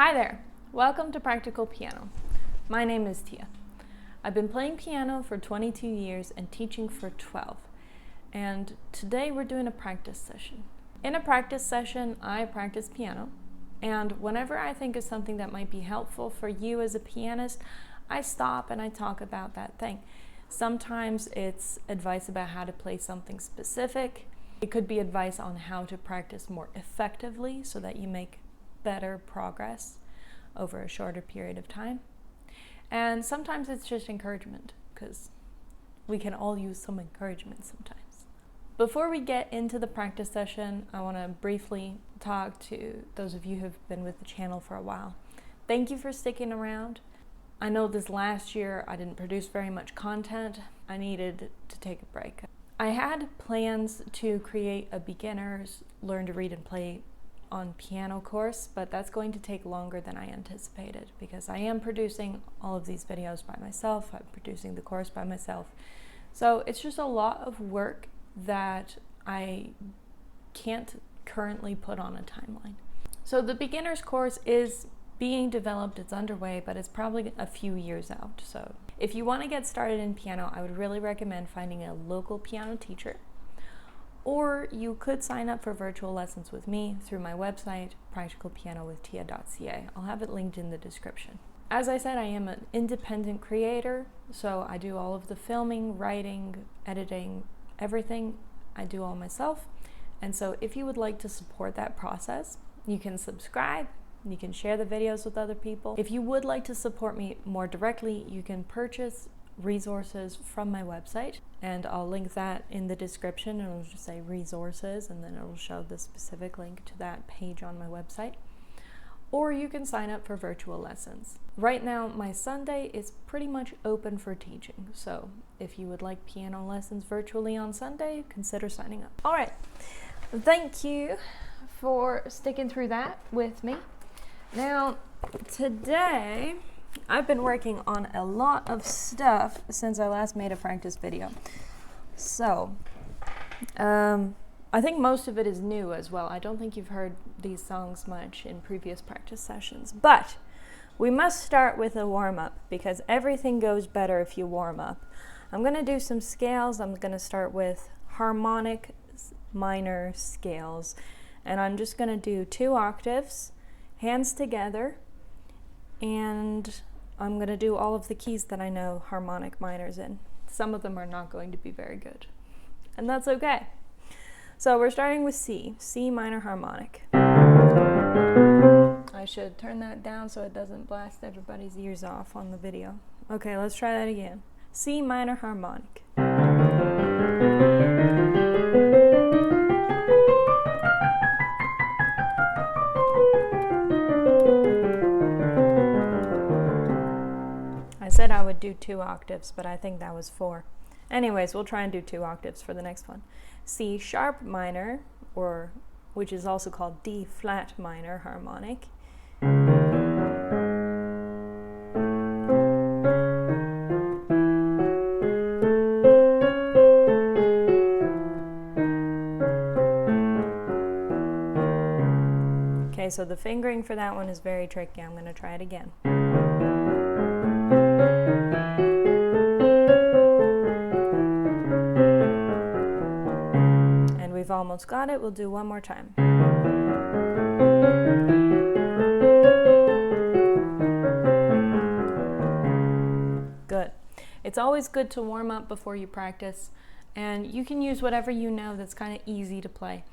Hi there, welcome to Practical Piano. My name is Tia. I've been playing piano for 22 years and teaching for 12. And today we're doing a practice session. In a practice session, I practice piano. And whenever I think of something that might be helpful for you as a pianist, I stop and I talk about that thing. Sometimes it's advice about how to play something specific. It could be advice on how to practice more effectively so that you make better progress over a shorter period of time. And sometimes it's just encouragement, because we can all use some encouragement sometimes. Before we get into the practice session, I want to briefly talk to those of you who have been with the channel for a while. Thank you for sticking around. I know this last year I didn't produce very much content. I needed to take a break. I had plans to create a beginner's learn to read and play on piano course, but that's going to take longer than I anticipated because I am producing all of these videos by myself. I'm producing the course by myself. So it's just a lot of work that I can't currently put on a timeline. So the beginner's course is being developed, it's underway, but it's probably a few years out. So if you want to get started in piano, I would really recommend finding a local piano teacher. Or you could sign up for virtual lessons with me through my website, practicalpianowithtia.ca. I'll have it linked in the description. As I said, I am an independent creator, so I do all of the filming, writing, editing, everything. I do all myself. And so if you would like to support that process, you can subscribe, you can share the videos with other people. If you would like to support me more directly, you can purchase resources from my website, and I'll link that in the description. It'll just say resources, and then it'll show the specific link to that page on my website. Or you can sign up for virtual lessons. Right now, my Sunday is pretty much open for teaching, so if you would like piano lessons virtually on Sunday, consider signing up. All right, thank you for sticking through that with me. Now, today, I've been working on a lot of stuff since I last made a practice video. So, I think most of it is new as well. I don't think you've heard these songs much in previous practice sessions. But we must start with a warm-up because everything goes better if you warm up. I'm going to do some scales. I'm going to start with harmonic minor scales. And I'm just going to do 2 octaves, hands together. And I'm going to do all of the keys that I know harmonic minors in. Some of them are not going to be very good, and that's okay. So we're starting with C minor harmonic. I should turn that down so it doesn't blast everybody's ears off on the video. Okay, let's try that again. C minor harmonic. I said I would do 2 octaves, but I think that was 4. Anyways, we'll try and do 2 octaves for the next one. Csharp minor, or which is also called Dflat minor harmonic. Okay, so the fingering for that one is very tricky. I'm going to try it again. We've almost got it. We'll do one more time. Good. It's always good to warm up before you practice, and you can use whatever you know that's kind of easy to play.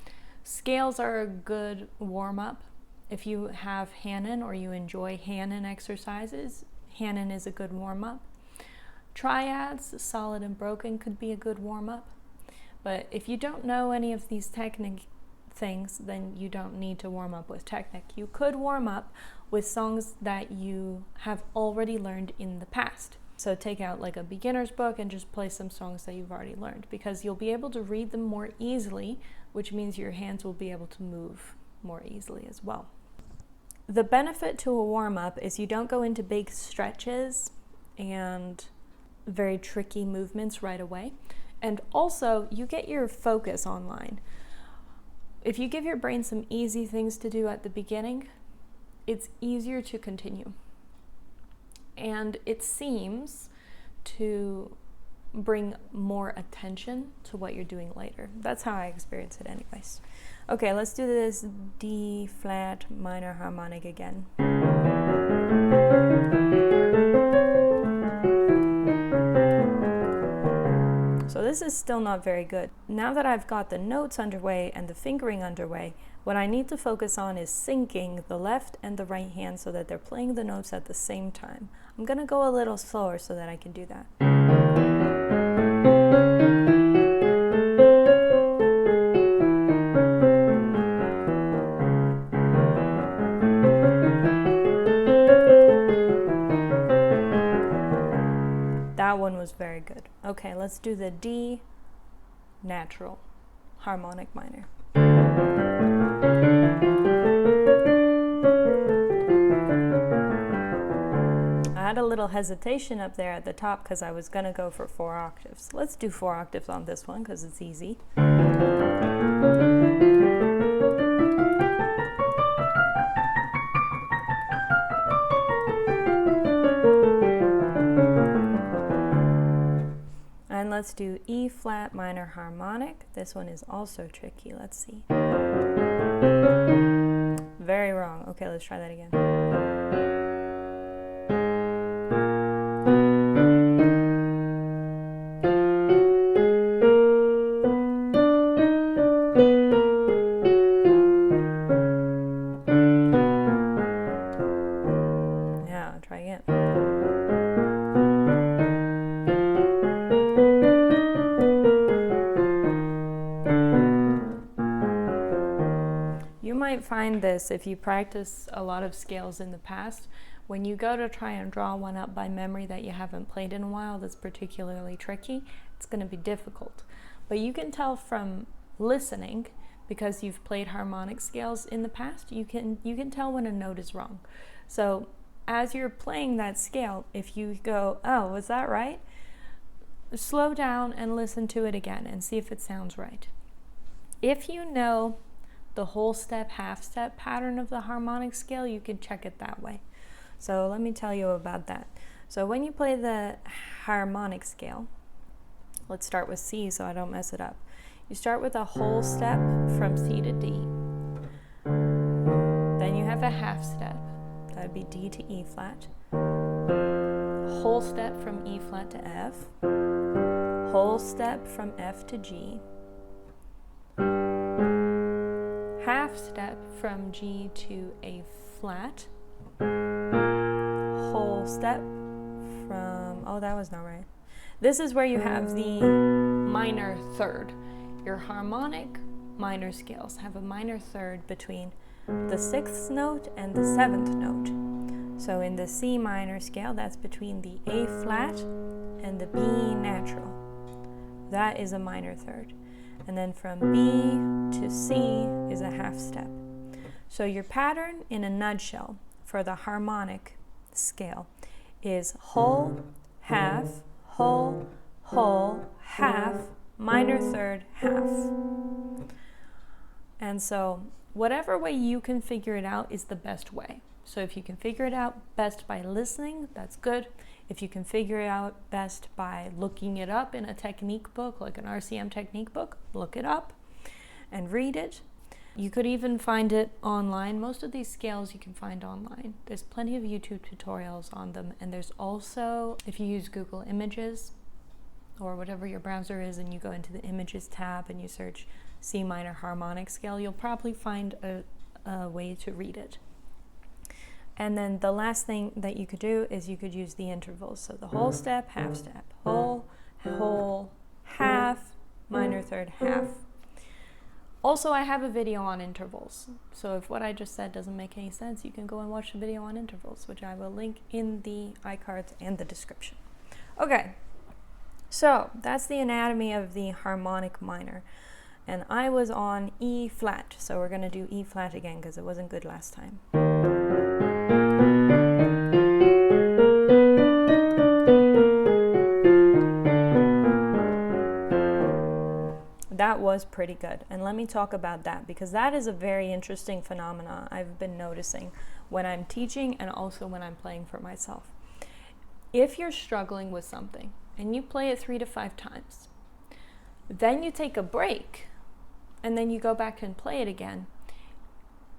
Scales are a good warm-up. If you have Hanon or you enjoy Hanon exercises, Hanon is a good warm-up. Triads, solid and broken, could be a good warm-up. But if you don't know any of these technique things, then you don't need to warm up with technique. You could warm up with songs that you have already learned in the past. So take out like a beginner's book and just play some songs that you've already learned, because you'll be able to read them more easily, which means your hands will be able to move more easily as well. The benefit to a warm-up is you don't go into big stretches and very tricky movements right away. And also, you get your focus online. If you give your brain some easy things to do at the beginning, it's easier to continue. And it seems to bring more attention to what you're doing later. That's how I experience it anyways. Okay, let's do this D flat minor harmonic again. So this is still not very good. Now that I've got the notes underway and the fingering underway, what I need to focus on is syncing the left and the right hand so that they're playing the notes at the same time. I'm gonna go a little slower so that I can do that. That one was very good. Okay, let's do the D natural harmonic minor. I had a little hesitation up there at the top because I was going to go for 4 octaves. Let's do 4 octaves on this one because it's easy. And let's do E flat minor harmonic. This one is also tricky. Let's see. Very wrong. Okay, let's try that again. Yeah, try again. You might find this if you practice a lot of scales in the past. When you go to try and draw one up by memory that you haven't played in a while that's particularly tricky, it's going to be difficult. But you can tell from listening, because you've played harmonic scales in the past, you can tell when a note is wrong. So as you're playing that scale, if you go, oh, was that right? Slow down and listen to it again and see if it sounds right. If you know the whole step, half step pattern of the harmonic scale, you can check it that way. So let me tell you about that. So when you play the harmonic scale, let's start with C so I don't mess it up. You start with a whole step from C to D. Then you have a half step. That would be D to E flat. Whole step from E flat to F. Whole step from F to G. Half step from G to A flat. Whole step from, oh, that was not right. This is where you have the minor third. Your harmonic minor scales have a minor third between the 6th note and the 7th note. So in the C minor scale, that's between the A flat and the B natural. That is a minor third. And then from B to C is a half step. So your pattern in a nutshell for the harmonic scale is whole, half, whole, whole, half, minor third, half. And so whatever way you can figure it out is the best way. So if you can figure it out best by listening, that's good. If you can figure it out best by looking it up in a technique book, like an RCM technique book, look it up and read it. You could even find it online. Most of these scales you can find online. There's plenty of YouTube tutorials on them. And there's also, if you use Google Images or whatever your browser is and you go into the Images tab and you search C minor harmonic scale, you'll probably find a way to read it. And then the last thing that you could do is you could use the intervals. So the whole step, half step, whole, whole, half, minor third, half. Also, I have a video on intervals. So if what I just said doesn't make any sense, you can go and watch the video on intervals, which I will link in the iCards and the description. Okay, so that's the anatomy of the harmonic minor. And I was on E flat, so we're gonna do E flat again because it wasn't good last time. That was pretty good, and let me talk about that because that is a very interesting phenomenon I've been noticing when I'm teaching and also when I'm playing for myself. If you're struggling with something and you play it 3 to 5 times, then you take a break and then you go back and play it again,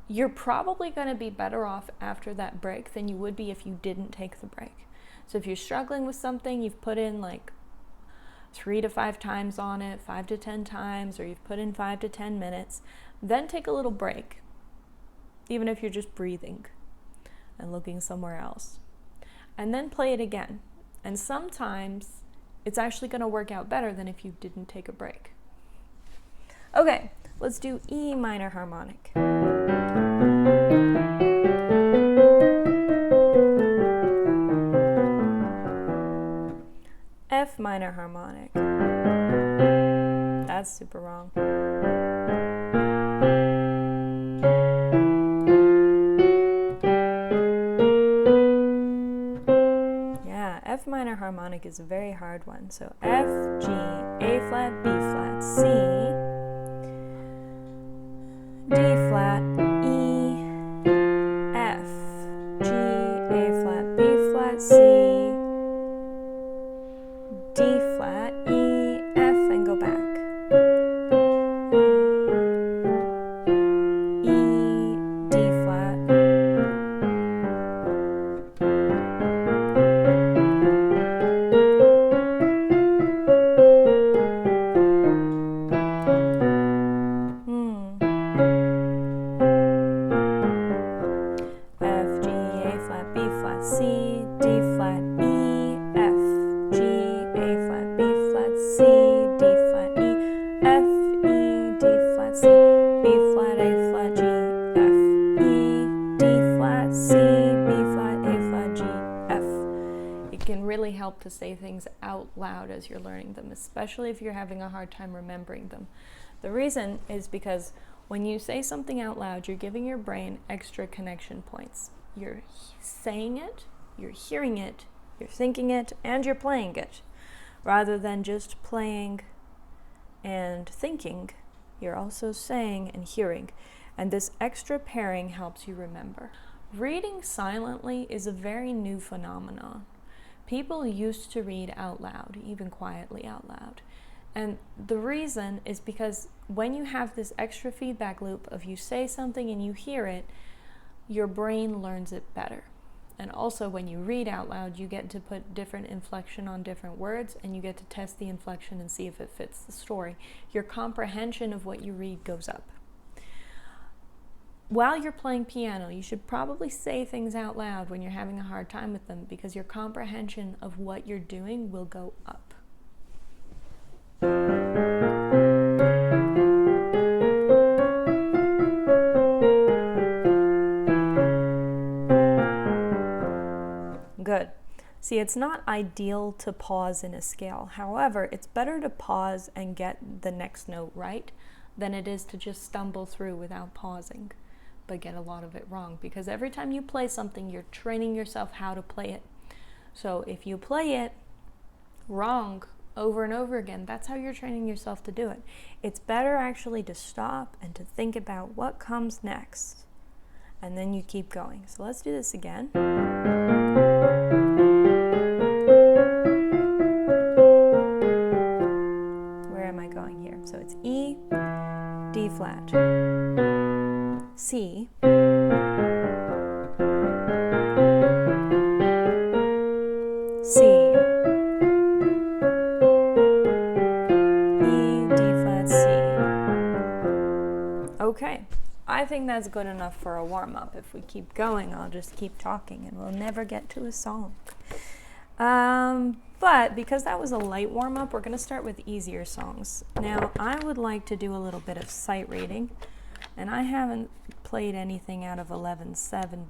you're probably going to be better off after that break than you would be if you didn't take the break. So if you're struggling with something, you've put in like 3 to 5 times on it, 5 to 10 times, or you've put in 5 to 10 minutes, then take a little break, even if you're just breathing and looking somewhere else. And then play it again. And sometimes it's actually going to work out better than if you didn't take a break. Okay, let's do E minor harmonic. F minor harmonic. That's super wrong. Yeah, F minor harmonic is a very hard one. So F, G, A flat, B flat, C, D flat, E, F, G, A flat, B flat, C, D flat, E, F, and go back. E, D flat. F, G, A flat, B flat, C, D flat, E, F, G, A flat, B flat, C, D flat, E, F, E, D flat, C, B flat, A flat, G, F, E, D flat, C, B flat, A flat, G, F. It can really help to say things out loud as you're learning them, especially if you're having a hard time remembering them. The reason is because when you say something out loud, you're giving your brain extra connection points. You're saying it, you're hearing it, you're thinking it, and you're playing it. Rather than just playing and thinking, you're also saying and hearing. And this extra pairing helps you remember. Reading silently is a very new phenomenon. People used to read out loud, even quietly out loud. And the reason is because when you have this extra feedback loop of you say something and you hear it, your brain learns it better. And also when you read out loud, you get to put different inflection on different words and you get to test the inflection and see if it fits the story. Your comprehension of what you read goes up. While you're playing piano, you should probably say things out loud when you're having a hard time with them because your comprehension of what you're doing will go up. Good. See, it's not ideal to pause in a scale. However, it's better to pause and get the next note right than it is to just stumble through without pausing, but get a lot of it wrong. Because every time you play something, you're training yourself how to play it. So if you play it wrong over and over again, that's how you're training yourself to do it. It's better actually to stop and to think about what comes next. And then you keep going. So let's do this again. Where am I going here? So it's E, D flat, C, C, E, D flat, C. Okay. I think that's good enough for a warm-up. If we keep going, I'll just keep talking and we'll never get to a song. But because that was a light warm-up, we're going to start with easier songs. Now, I would like to do a little bit of sight reading, and I haven't played anything out of a level 7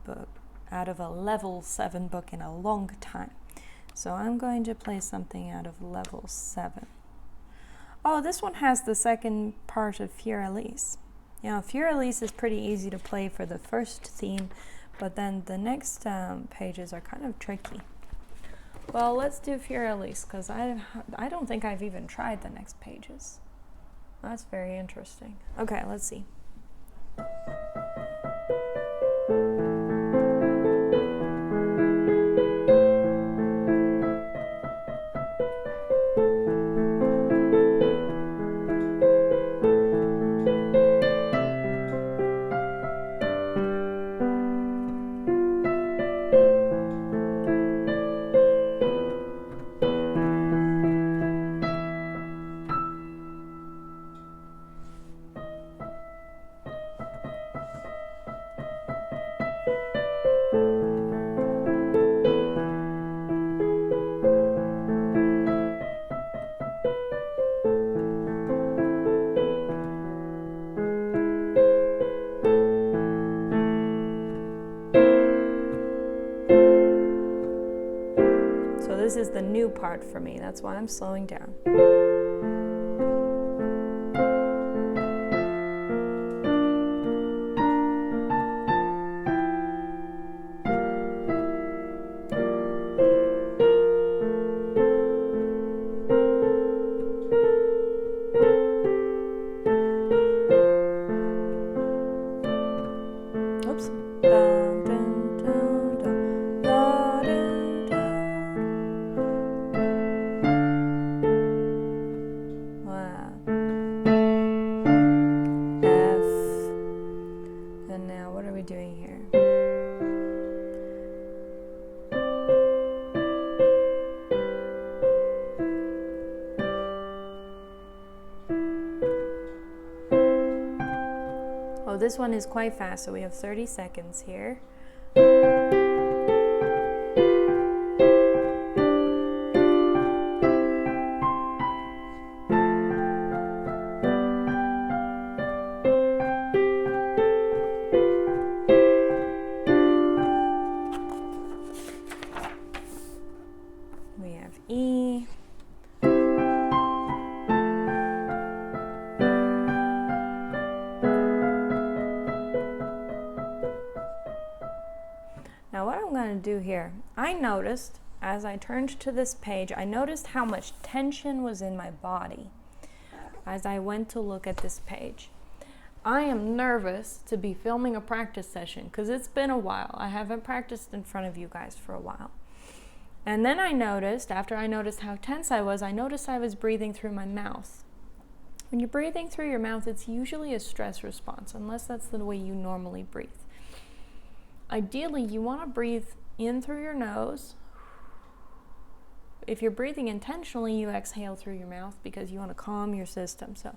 book in a long time. So I'm going to play something out of level 7. Oh, this one has the second part of Fur Elise. Now, Fur Elise is pretty easy to play for the first theme, but then the next pages are kind of tricky. Well, let's do Fur Elise, because I don't think I've even tried the next pages. That's very interesting. Okay, let's see. this is the new part for me. That's why I'm slowing down. This one is quite fast, so we have 30 seconds here. We have E. Now what I'm going to do here, I noticed as I turned to this page, I noticed how much tension was in my body as I went to look at this page. I am nervous to be filming a practice session because it's been a while. I haven't practiced in front of you guys for a while. And then I noticed, after I noticed how tense I noticed I was breathing through my mouth. When you're breathing through your mouth, it's usually a stress response, unless that's the way you normally breathe. Ideally, you want to breathe in through your nose. If you're breathing intentionally, you exhale through your mouth because you want to calm your system. So,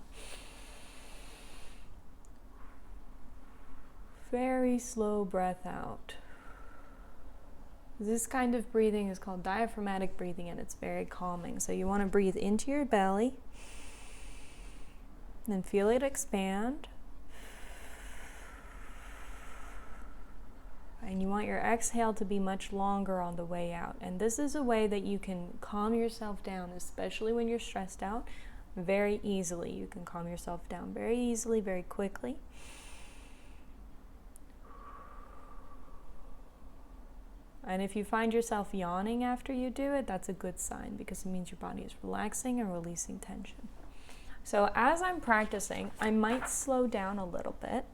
very slow breath out. This kind of breathing is called diaphragmatic breathing, and it's very calming. So you want to breathe into your belly, and feel it expand. And you want your exhale to be much longer on the way out. And this is a way that you can calm yourself down, especially when you're stressed out, very easily. You can calm yourself down very easily, very quickly. And if you find yourself yawning after you do it, that's a good sign because it means your body is relaxing and releasing tension. So as I'm practicing, I might slow down a little bit.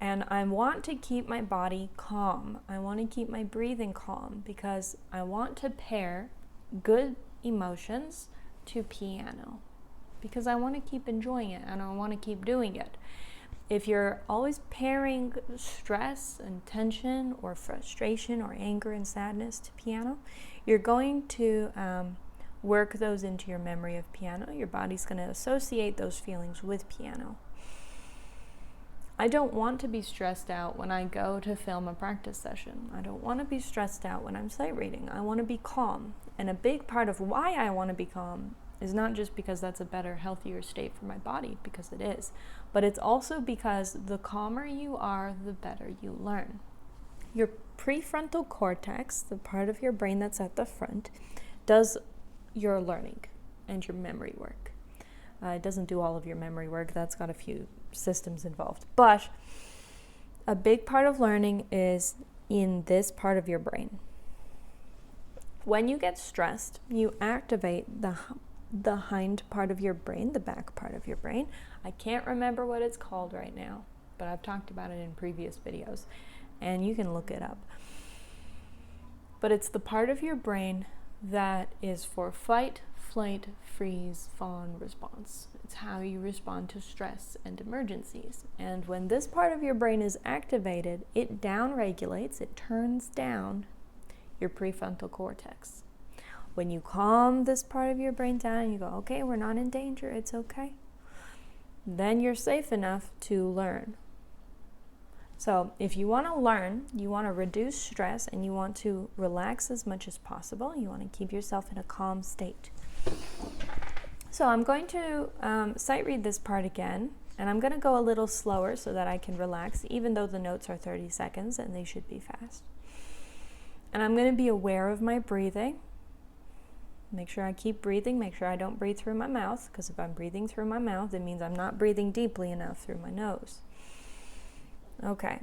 And I want to keep my body calm. I want to keep my breathing calm because I want to pair good emotions to piano because I want to keep enjoying it and I want to keep doing it. If you're always pairing stress and tension or frustration or anger and sadness to piano, you're going to work those into your memory of piano. Your body's going to associate those feelings with piano. I don't want to be stressed out when I go to film a practice session. I don't want to be stressed out when I'm sight reading. I want to be calm. And a big part of why I want to be calm is not just because that's a better, healthier state for my body, because it is, but it's also because the calmer you are, the better you learn. Your prefrontal cortex, the part of your brain that's at the front, does your learning and your memory work. It doesn't do all of your memory work. That's got a few systems involved. But a big part of learning is in this part of your brain. When you get stressed, you activate the hind part of your brain, the back part of your brain. I can't remember what it's called right now, but I've talked about it in previous videos, and you can look it up. But it's the part of your brain that is for fight, flight, freeze, fawn response. It's how you respond to stress and emergencies. And when this part of your brain is activated, it downregulates, it turns down your prefrontal cortex. When you calm this part of your brain down and you go, okay, we're not in danger, it's okay, then you're safe enough to learn. So if you want to learn, you want to reduce stress and you want to relax as much as possible, you want to keep yourself in a calm state. So I'm going to sight read this part again, and I'm going to go a little slower so that I can relax, even though the notes are 30 seconds and they should be fast. And I'm going to be aware of my breathing. Make sure I keep breathing. Make sure I don't breathe through my mouth, because if I'm breathing through my mouth, it means I'm not breathing deeply enough through my nose. Okay.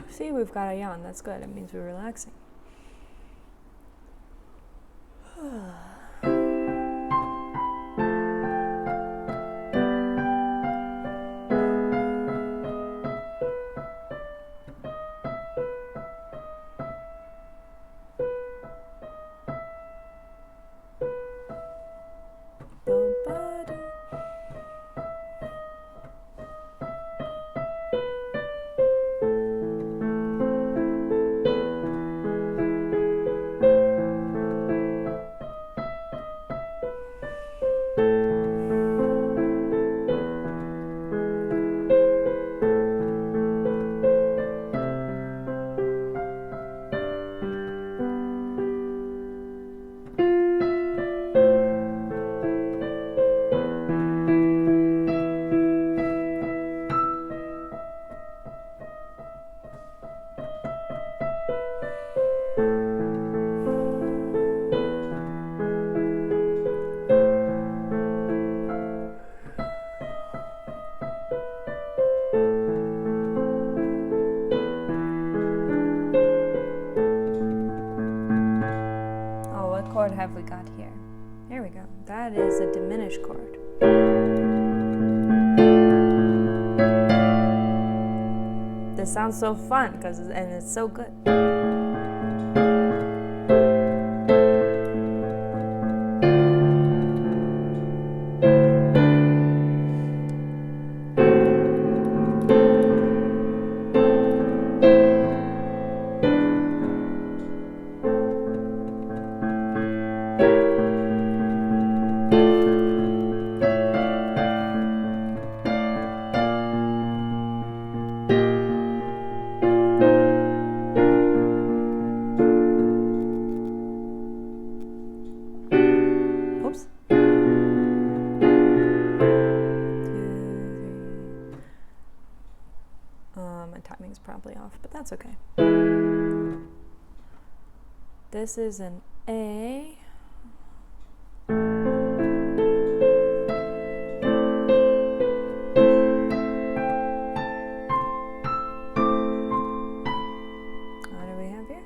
See, we've got a yawn. That's good. It means we're relaxing. Chord have we got here? There we go. That is a diminished chord. This sounds so fun and it's so good. My timing's probably off, but that's okay. This is an A. What do we have here?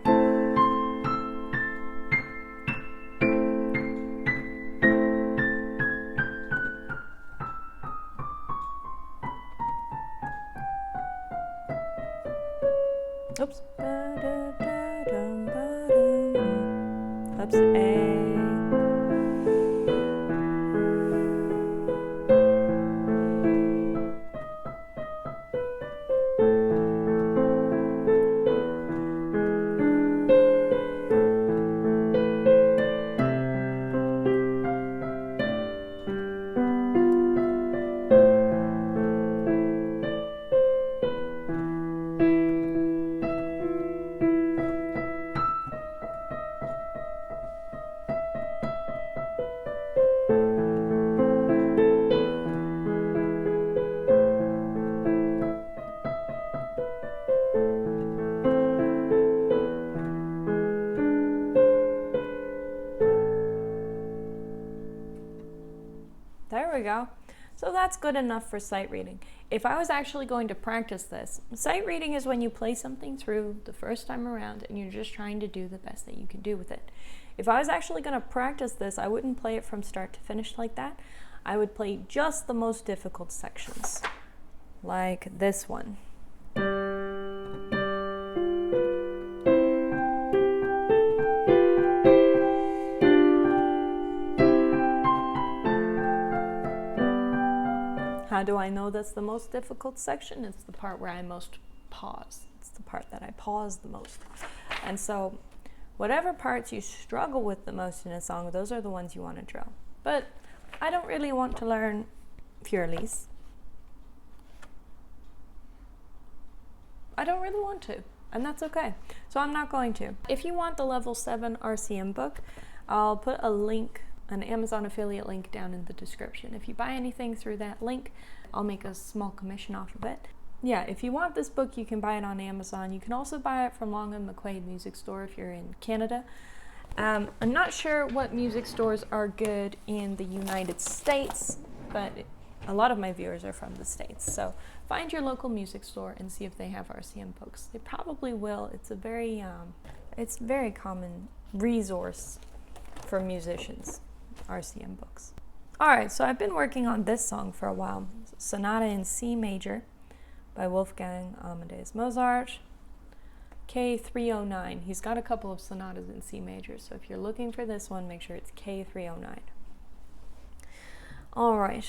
Oops. Oops. A. There we go. So that's good enough for sight reading. If I was actually going to practice this, sight reading is when you play something through the first time around and you're just trying to do the best that you can do with it. If I was actually going to practice this, I wouldn't play it from start to finish like that. I would play just the most difficult sections, like this one. How do I know that's the most difficult section? It's the part where I most pause. It's the part that I pause the most. And so whatever parts you struggle with the most in a song, those are the ones you want to drill. But I don't really want to learn Fur Elise. I don't really want to, and that's okay. So I'm not going to. If you want the level 7 RCM book, I'll put a link, an Amazon affiliate link down in the description. If you buy anything through that link, I'll make a small commission off of it. Yeah, if you want this book, you can buy it on Amazon. You can also buy it from Long and McQuaid Music Store if you're in Canada. I'm not sure what music stores are good in the United States, but a lot of my viewers are from the States. So find your local music store and see if they have RCM books. They probably will. It's a very common resource for musicians, RCM books. All right, so I've been working on this song for a while. Sonata in C major by Wolfgang Amadeus Mozart, K309. He's got a couple of sonatas in C major, so if you're looking for this one, make sure it's K309. All right,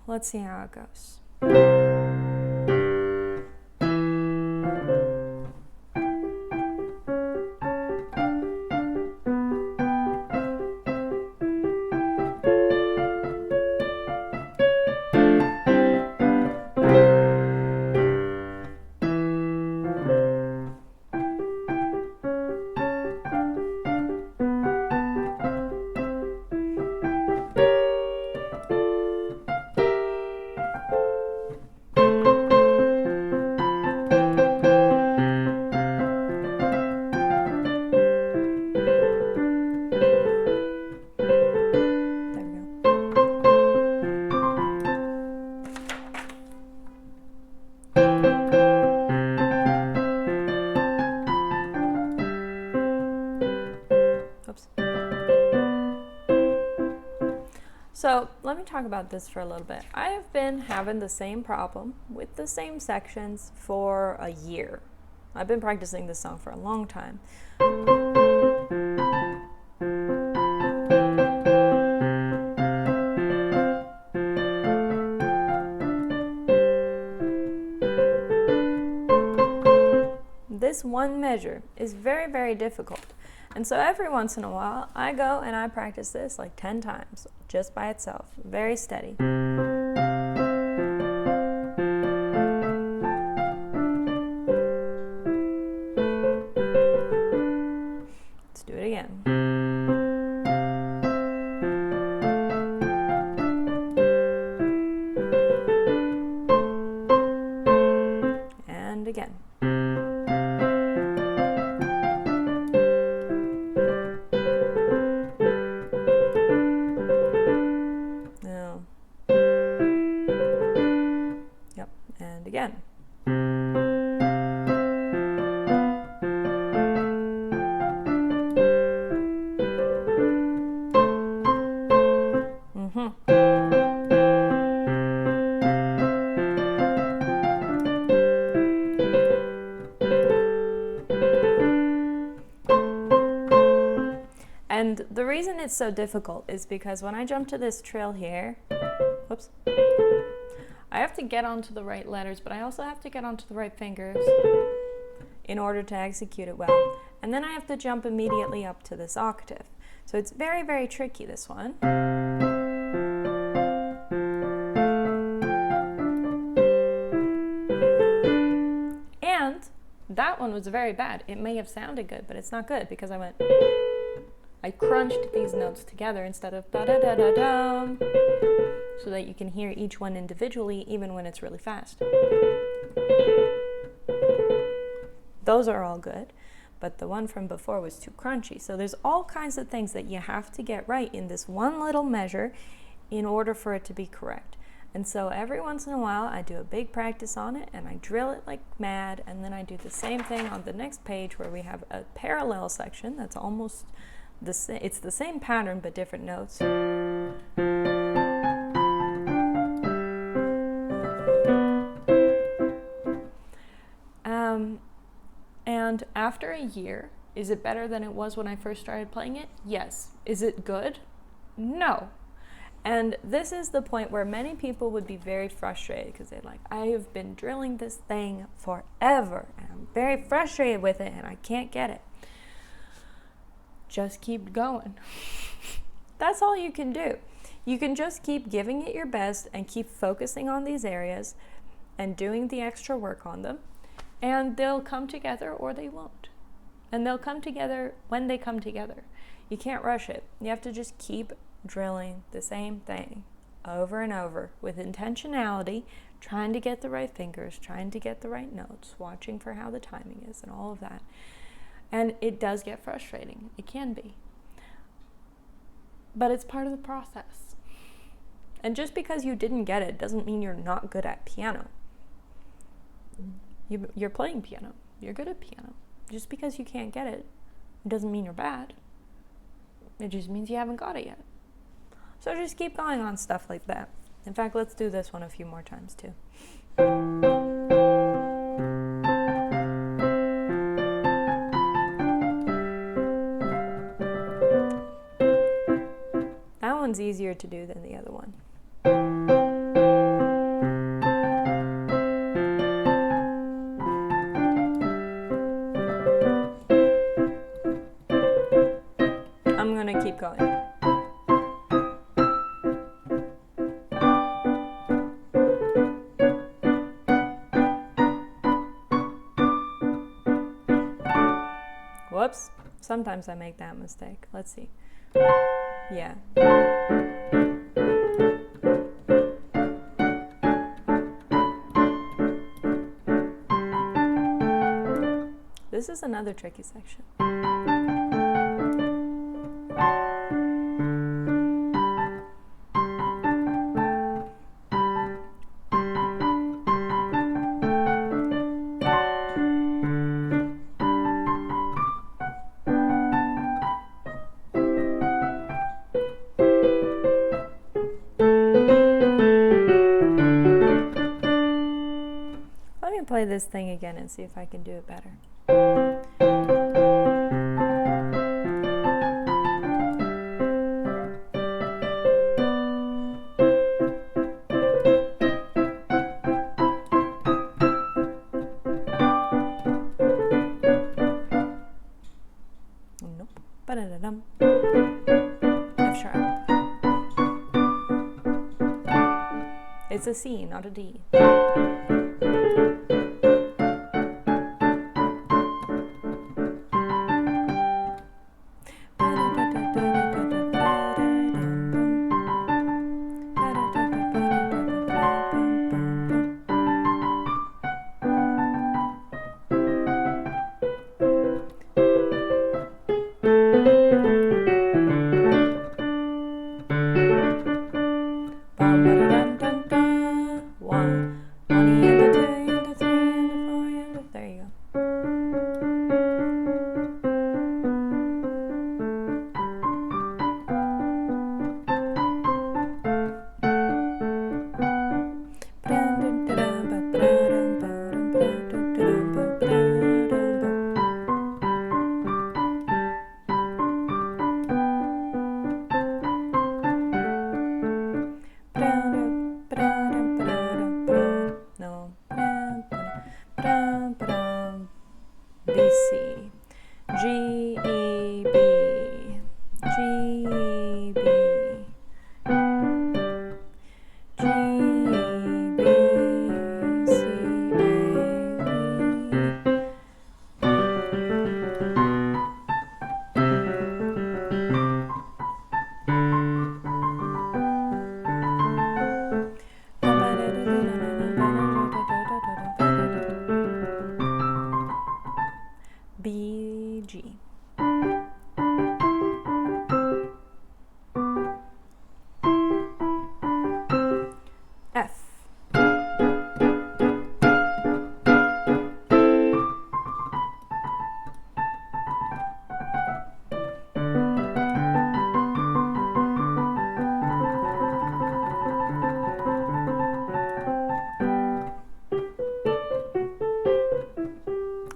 let's see how it goes. So let me talk about this for a little bit. I have been having the same problem with the same sections for a year. I've been practicing this song for a long time. This one measure is very, very difficult. And so every once in a while, I go and I practice this like 10 times, just by itself, very steady. Let's do it again. And again. And again. And the reason it's so difficult is because when I jump to this trill here, whoops, I have to get onto the right letters, but I also have to get onto the right fingers in order to execute it well. And then I have to jump immediately up to this octave. So it's very, very tricky, this one. And that one was very bad. It may have sounded good, but it's not good because I crunched these notes together instead of da-da-da-da-dum, so that you can hear each one individually even when it's really fast. Those are all good, but the one from before was too crunchy. So there's all kinds of things that you have to get right in this one little measure in order for it to be correct. And so every once in a while I do a big practice on it and I drill it like mad, and then I do the same thing on the next page where we have a parallel section that's almost it's the same pattern but different notes. And after a year, is it better than it was when I first started playing it? Yes. Is it good? No. And this is the point where many people would be very frustrated because they're like, I have been drilling this thing forever and I'm very frustrated with it and I can't get it. Just keep going. That's all you can do. You can just keep giving it your best and keep focusing on these areas and doing the extra work on them, and they'll come together or they won't. And they'll come together when they come together. You can't rush it. You have to just keep drilling the same thing over and over with intentionality, trying to get the right fingers, trying to get the right notes, watching for how the timing is and all of that. And it does get frustrating. It can be. But it's part of the process. And just because you didn't get it doesn't mean you're not good at piano. You're playing piano. You're good at piano. Just because you can't get it doesn't mean you're bad. It just means you haven't got it yet. So just keep going on stuff like that. In fact, let's do this one a few more times too. That one's easier to do than the other one. I'm going to keep going. Whoops. Sometimes I make that mistake. Let's see. Yeah. This is another tricky section. Play this thing again and see if I can do it better. Nope. Ba-da-da-dum. F sharp. It's a C, not a D.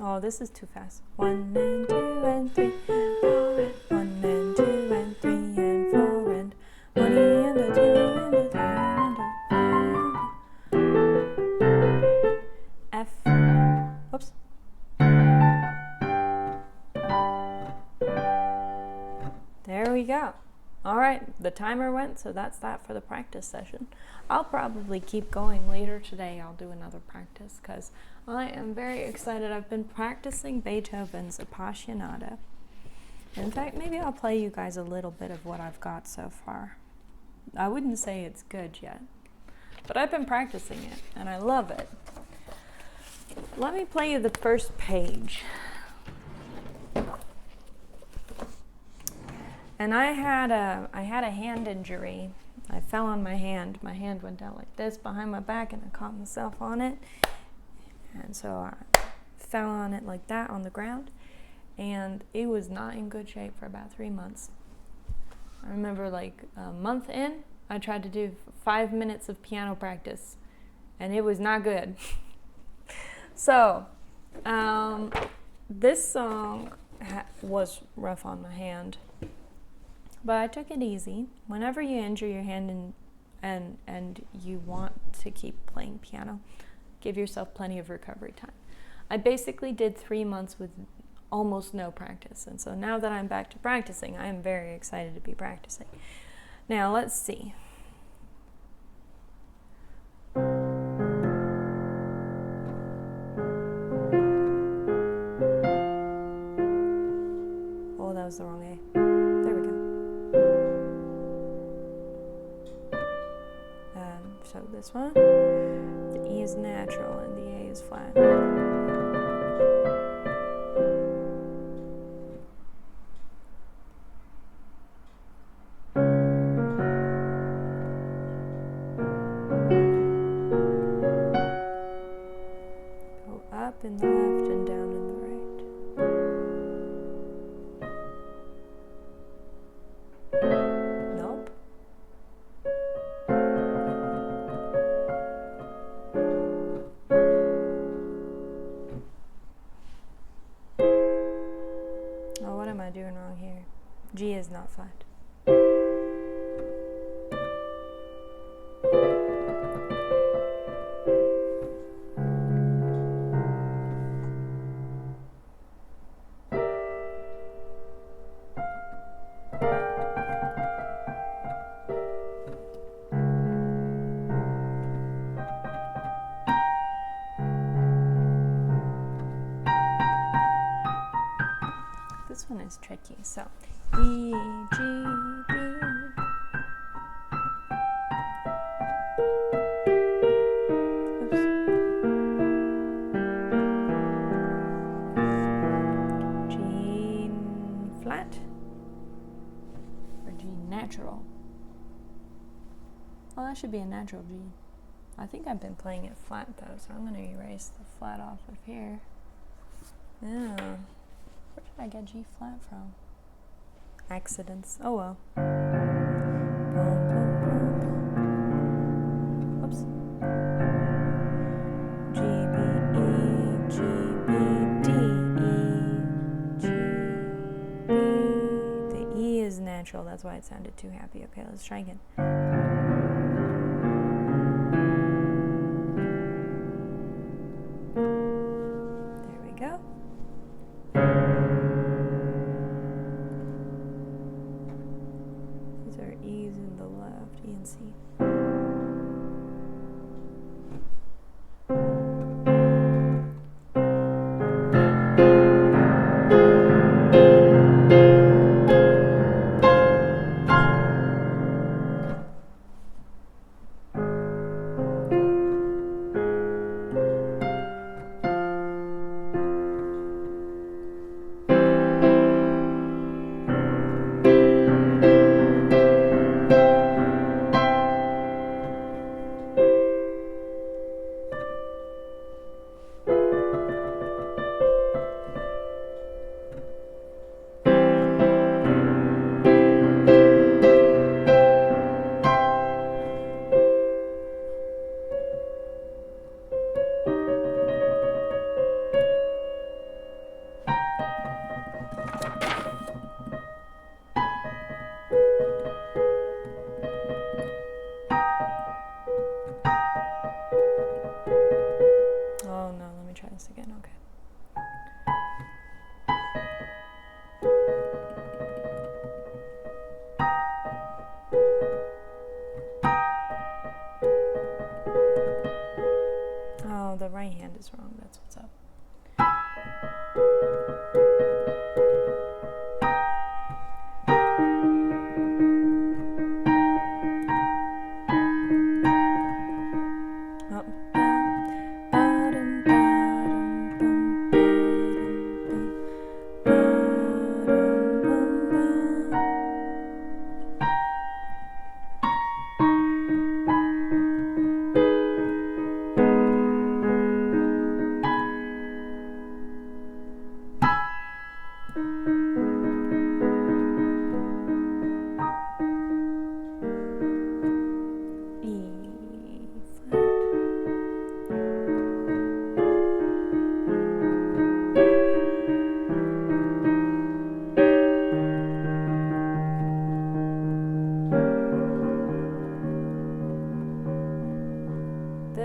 Oh, this is too fast. 1 and 2 and 3 and 4 and 1 and 2 and 3 and 4 and 1 and a 2 and a 3 and a 4. F. Oops. There we go. All right, the timer went, so that's that for the practice session. I'll probably keep going later today. I'll do another practice because I am very excited. I've been practicing Beethoven's Appassionata. In fact, maybe I'll play you guys a little bit of what I've got so far. I wouldn't say it's good yet, but I've been practicing it and I love it. Let me play you the first page. And I had a hand injury. I fell on my hand. My hand went down like this behind my back and I caught myself on it. And so I fell on it like that on the ground. And it was not in good shape for about 3 months. I remember like a month in, I tried to do 5 minutes of piano practice and it was not good. So, this song was rough on my hand. But I took it easy. Whenever you injure your hand and you want to keep playing piano, give yourself plenty of recovery time. I basically did 3 months with almost no practice. And so now that I'm back to practicing, I am very excited to be practicing. Now let's see. Oh, that was the wrong A. There we go. So this one, the E is natural and the A is flat. Go up in the left and down in the right. Nope. Oh, what am I doing wrong here? G is not flat. This one is tricky. So, E, G, B. Oops. G flat or G natural. Well, that should be a natural G. I think I've been playing it flat though, so I'm going to erase the flat off of here. Yeah. Where did I get G flat from? Accidents. Oh well. Whoops. G, B, E, G, B, D, E, G, B. The E is natural, that's why it sounded too happy. Okay, let's try again. There we go. These are E's in the left, E and C.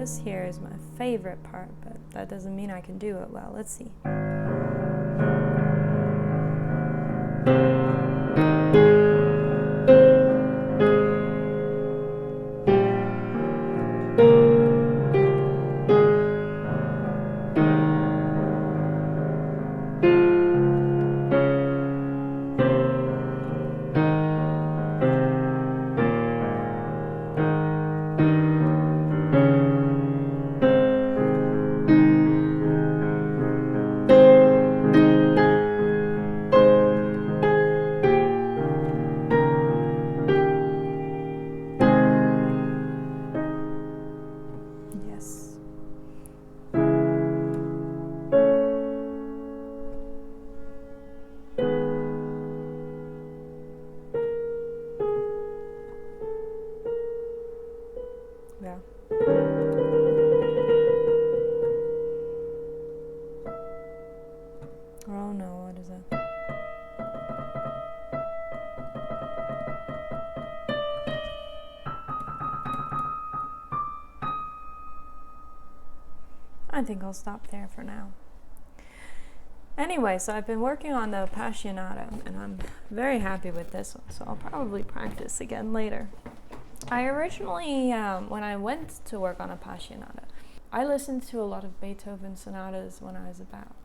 this here is my favorite part, but that doesn't mean I can do it well. Let's see. Yeah. Oh no, what is that? I think I'll stop there for now. Anyway, so I've been working on the Appassionata, and I'm very happy with this one, so I'll probably practice again later. I originally, when I went to work on Appassionata, I listened to a lot of Beethoven sonatas when I was about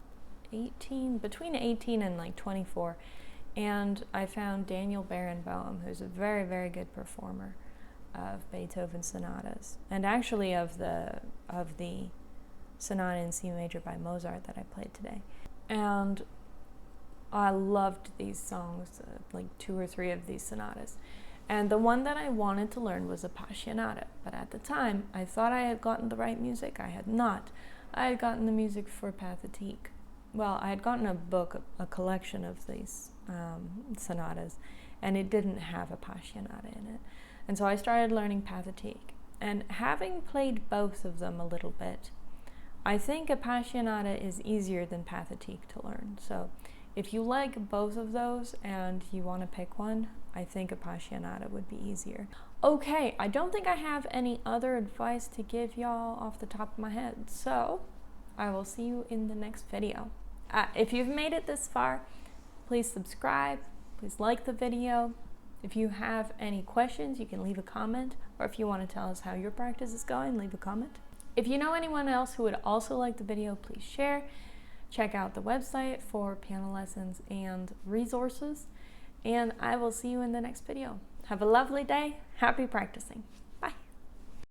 18, between 18 and like 24, and I found Daniel Barenboim, who's a very, very good performer of Beethoven sonatas, and actually of the Sonata in C major by Mozart that I played today. And I loved these songs, like 2 or 3 of these sonatas. And the one that I wanted to learn was Appassionata, but at the time I thought I had gotten the right music. I had not. I had gotten the music for Pathetique. Well, I had gotten a book, a collection of these sonatas, and it didn't have Appassionata in it. And so I started learning Pathetique. And having played both of them a little bit, I think Appassionata is easier than Pathetique to learn. So if you like both of those and you want to pick one, I think Appassionata would be easier. Okay, I don't think I have any other advice to give y'all off the top of my head, so I will see you in the next video. If you've made it this far, please subscribe, please like the video. If you have any questions, you can leave a comment, or if you want to tell us how your practice is going, leave a comment. If you know anyone else who would also like the video, please share. Check out the website for piano lessons and resources, and I will see you in the next video. Have a lovely day. Happy practicing.